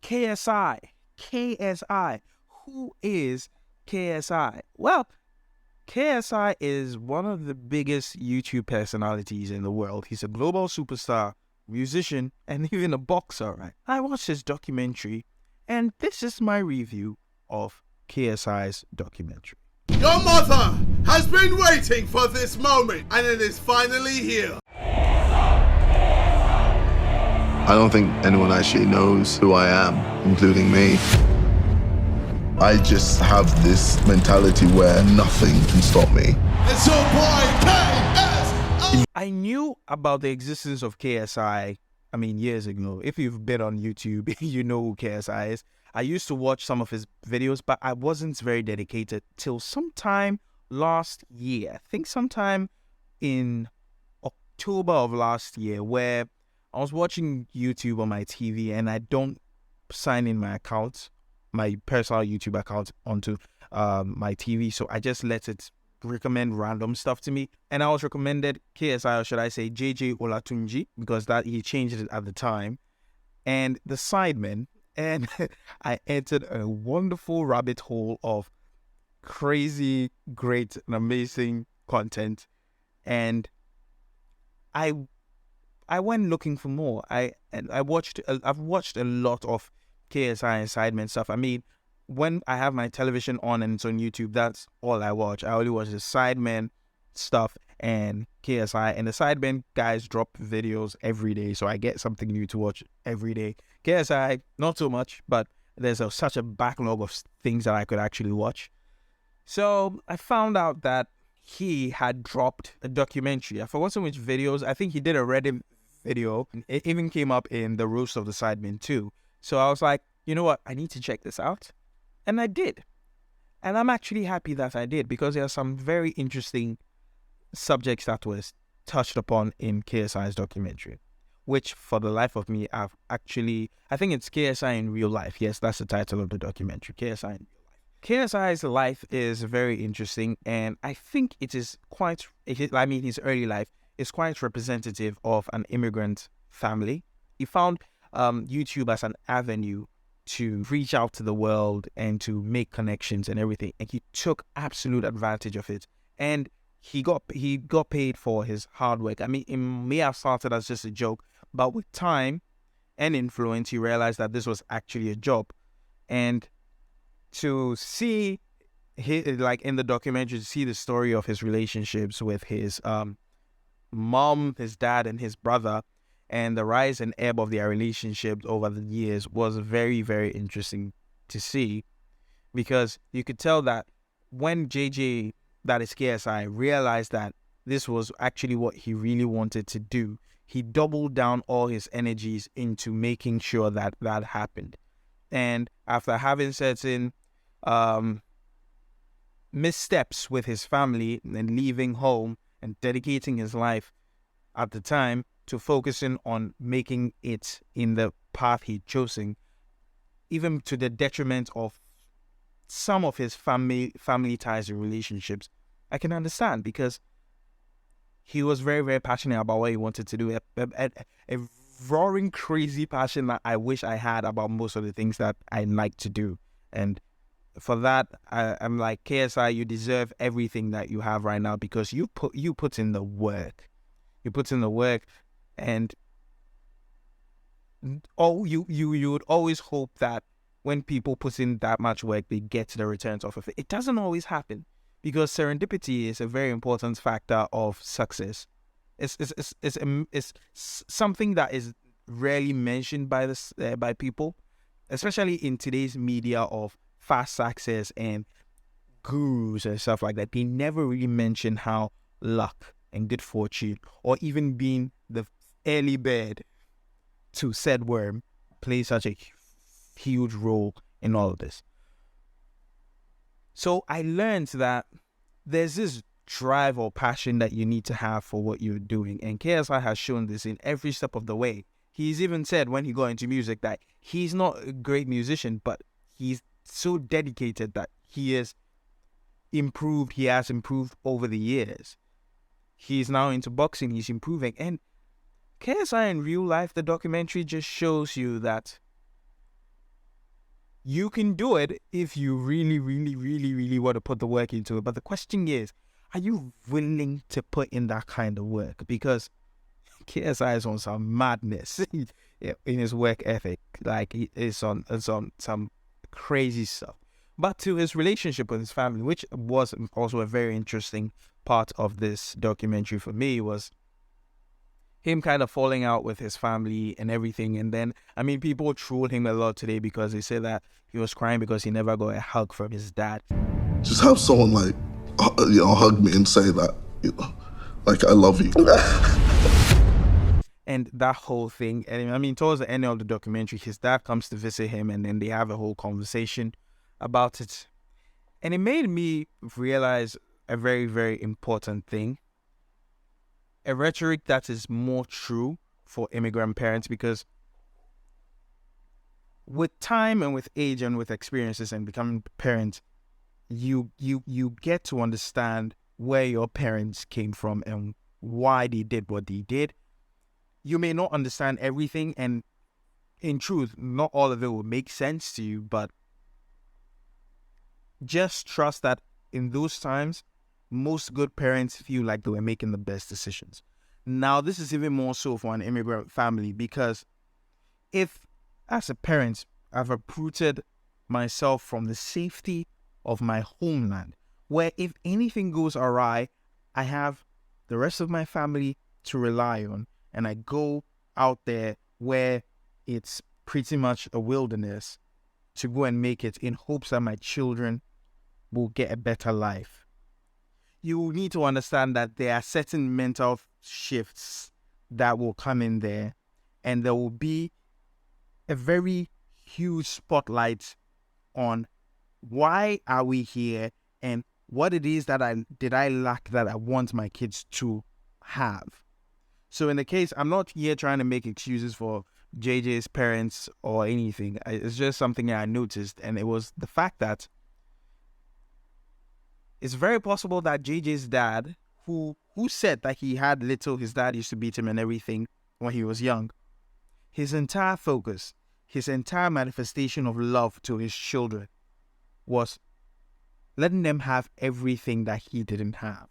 KSI. KSI. Who is KSI? Well, KSI is one of the biggest YouTube personalities in the world. He's a global superstar, musician, and even a boxer, right? I watched his documentary, and this is my review of KSI's documentary. Your mother has been waiting for this moment, and it is finally here. I don't think anyone actually knows who I am, including me. I just have this mentality where nothing can stop me. It's your boy, KSI. I knew about the existence of KSI, years ago. If you've been on YouTube, you know who KSI is. I used to watch some of his videos, but I wasn't very dedicated till sometime last year. I think sometime in October of last year, where I was watching YouTube on my TV and I don't sign in my account, my personal YouTube account, onto my TV. So I just let it recommend random stuff to me. And I was recommended KSI, or should I say JJ Olatunji, because that he changed it at the time, and the Sidemen. And I entered a wonderful rabbit hole of crazy, great, and amazing content. And I went looking for more. I've watched a lot of KSI and Sidemen stuff. When I have my television on and it's on YouTube, that's all I watch. I only watch the Sidemen stuff and KSI. And the Sidemen guys drop videos every day, so I get something new to watch every day. KSI, not so much, but there's such a backlog of things that I could actually watch. So I found out that he had dropped a documentary. I forgot which videos. I think he did a Reddit video. It even came up in the Roast of the Sidemen too. So I was like, you know what? I need to check this out. And I did. And I'm actually happy that I did, because there are some very interesting subjects that was touched upon in KSI's documentary, which for the life of me, I think it's KSI In Real Life. Yes, that's the title of the documentary, KSI In Real Life. KSI's life is very interesting, and I think his early life is quite representative of an immigrant family. He found YouTube as an avenue to reach out to the world and to make connections and everything, and he took absolute advantage of it. And he got paid for his hard work. It may have started as just a joke, but with time and influence, he realized that this was actually a job. And to see, in the documentary, to see the story of his relationships with his mom, his dad, and his brother, and the rise and ebb of their relationships over the years was very, very interesting to see, because you could tell that when JJ, that is KSI, realized that this was actually what he really wanted to do, he doubled down all his energies into making sure that that happened. And after having certain missteps with his family and leaving home and dedicating his life at the time to focusing on making it in the path he'd chosen, even to the detriment of some of his family ties and relationships, I can understand, because he was very, very passionate about what he wanted to do. A roaring crazy passion that I wish I had about most of the things that I like to do. And for that, I'm like, KSI, you deserve everything that you have right now, because you put in the work. You put in the work, and you would always hope that when people put in that much work, they get the returns off of it. It doesn't always happen, because serendipity is a very important factor of success. It's something that is rarely mentioned by people, especially in today's media of fast success and gurus and stuff like that. They never really mention how luck and good fortune, or even being the early bird to said worm, plays such a huge role in all of this. So I learned that there's this drive or passion that you need to have for what you're doing, and KSI has shown this in every step of the way. He's even said when he got into music that he's not a great musician, but he's so dedicated that he has improved over the years. He's now into boxing, he's improving. And KSI In Real Life, the documentary, just shows you that You can do it if you really, really, really, really want to put the work into it. But the question is, are you willing to put in that kind of work? Because KSI is on some madness in his work ethic. Like, it's on some crazy stuff. But to his relationship with his family, which was also a very interesting part of this documentary for me, was him kind of falling out with his family and everything. And then, I mean, people troll him a lot today because they say that he was crying because he never got a hug from his dad. Just have someone like, hug me and say that, like, I love you. And that whole thing, and I mean, towards the end of the documentary, his dad comes to visit him and then they have a whole conversation about it. And it made me realize a very, very important thing. A rhetoric that is more true for immigrant parents, because with time and with age and with experiences and becoming parents, you get to understand where your parents came from and why they did what they did. You may not understand everything, and in truth, not all of it will make sense to you, but just trust that in those times, most good parents feel like they were making the best decisions. Now, this is even more so for an immigrant family, because if, as a parent, I've uprooted myself from the safety of my homeland, where if anything goes awry, I have the rest of my family to rely on, and I go out there where it's pretty much a wilderness to go and make it in hopes that my children will get a better life. You need to understand that there are certain mental shifts that will come in there, and there will be a very huge spotlight on why are we here and what it is that I lack that I want my kids to have. So in the case, I'm not here trying to make excuses for JJ's parents or anything. It's just something that I noticed, and it was the fact that it's very possible that JJ's dad, who said that he had little, his dad used to beat him and everything when he was young, his entire focus, his entire manifestation of love to his children was letting them have everything that he didn't have.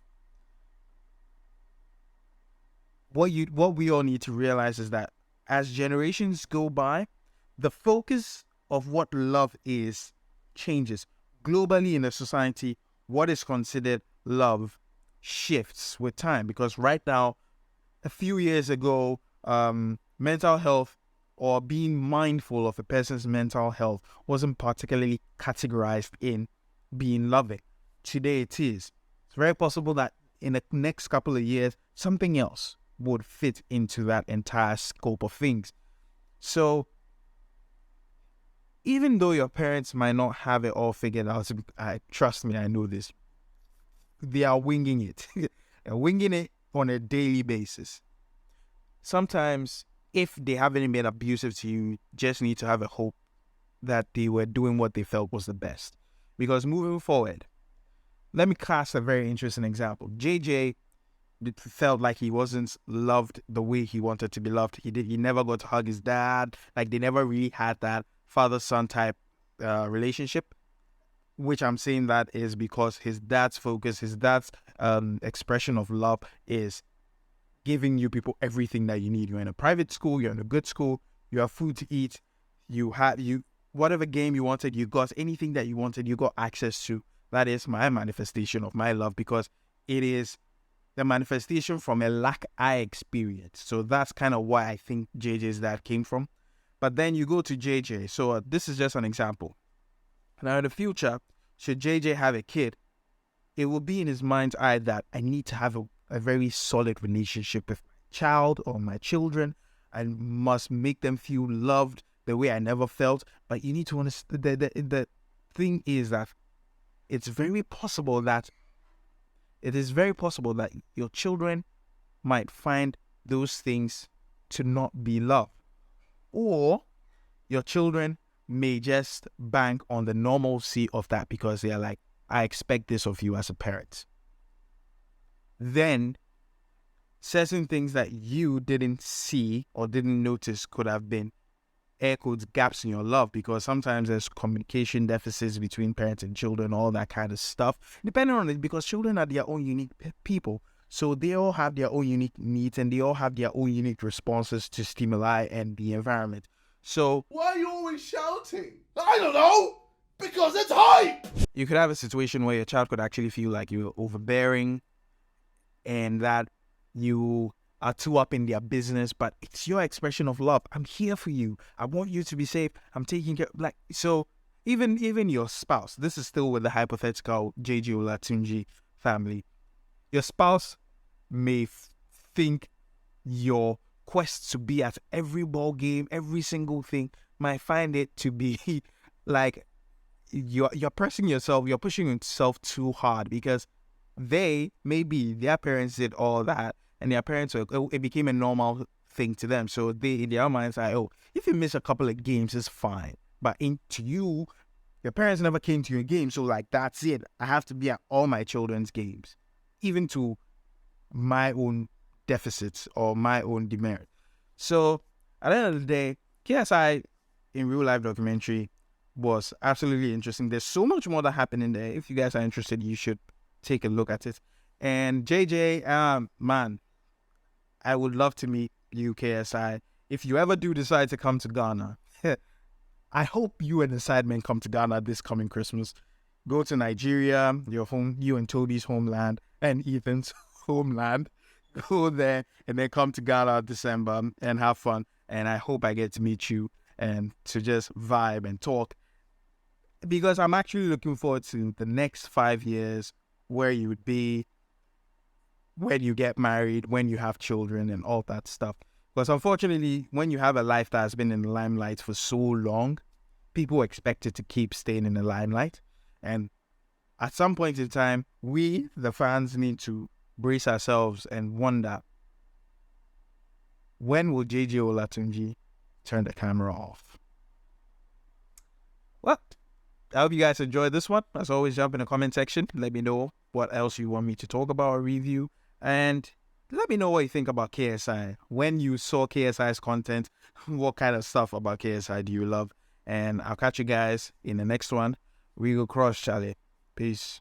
What we all need to realize is that as generations go by, the focus of what love is changes. Globally in a society, what is considered love shifts with time, because right now, a few years ago, mental health or being mindful of a person's mental health wasn't particularly categorized in being loving. Today it is. It's very possible that in the next couple of years, something else would fit into that entire scope of things. So even though your parents might not have it all figured out, trust me, I know this, they are winging it. They're winging it on a daily basis. Sometimes, if they haven't been abusive to you, just need to have a hope that they were doing what they felt was the best. Because moving forward, let me cast a very interesting example. JJ felt like he wasn't loved the way he wanted to be loved. He never got to hug his dad. Like, they never really had that father-son type relationship, which I'm saying that is because his dad's focus, his dad's expression of love is giving you people everything that you need. You're in a private school, you're in a good school, you have food to eat, whatever game you wanted, you got anything that you wanted, you got access to. That is my manifestation of my love, because it is the manifestation from a lack I experienced. So that's kind of why I think JJ's dad came from. But then you go to JJ. So this is just an example. Now in the future, should JJ have a kid, it will be in his mind's eye that I need to have a very solid relationship with my child or my children. I must make them feel loved the way I never felt. But you need to understand, the thing is that it is very possible that your children might find those things to not be love. Or your children may just bank on the normalcy of that because they are like, I expect this of you as a parent. Then certain things that you didn't see or didn't notice could have been air quotes gaps in your love, because sometimes there's communication deficits between parents and children, all that kind of stuff, depending on it, because children are their own unique people. So they all have their own unique needs and they all have their own unique responses to stimuli and the environment. So Why are you always shouting? I don't know. Because it's hype. you could have a situation where your child could actually feel like you're overbearing and that you are too up in their business, but it's your expression of love. I'm here for you. I want you to be safe. I'm taking care. Like, so even your spouse, this is still with the hypothetical JJ Olatunji family. Your spouse may think your quest to be at every ball game, every single thing, might find it to be like you're pressing yourself, you're pushing yourself too hard, because maybe their parents did all that and their parents, it became a normal thing to them. So they, in their minds, like, oh, if you miss a couple of games, it's fine. But to you, your parents never came to your game, so like, that's it. I have to be at all my children's games, even to my own deficits or my own demerit. So at the end of the day, KSI in Real Life documentary was absolutely interesting. There's so much more that happened in there. If you guys are interested, you should take a look at it. And JJ, man, I would love to meet you, KSI. If you ever do decide to come to Ghana, I hope you and the Sidemen come to Ghana this coming Christmas. Go to Nigeria, your home, you and Toby's homeland, and Ethan's homeland. Go there and then come to Ghana December and have fun. And I hope I get to meet you and to just vibe and talk, because I'm actually looking forward to the next 5 years, where you would be when you get married, when you have children and all that stuff. Because unfortunately, when you have a life that has been in the limelight for so long, people expect it to keep staying in the limelight. And at some point in time, we, the fans, need to brace ourselves and wonder, when will JJ Olatunji turn the camera off? Well, I hope you guys enjoyed this one. As always, jump in the comment section. Let me know what else you want me to talk about or review. And let me know what you think about KSI. When you saw KSI's content, what kind of stuff about KSI do you love? And I'll catch you guys in the next one. We go cross, Charlie. Peace.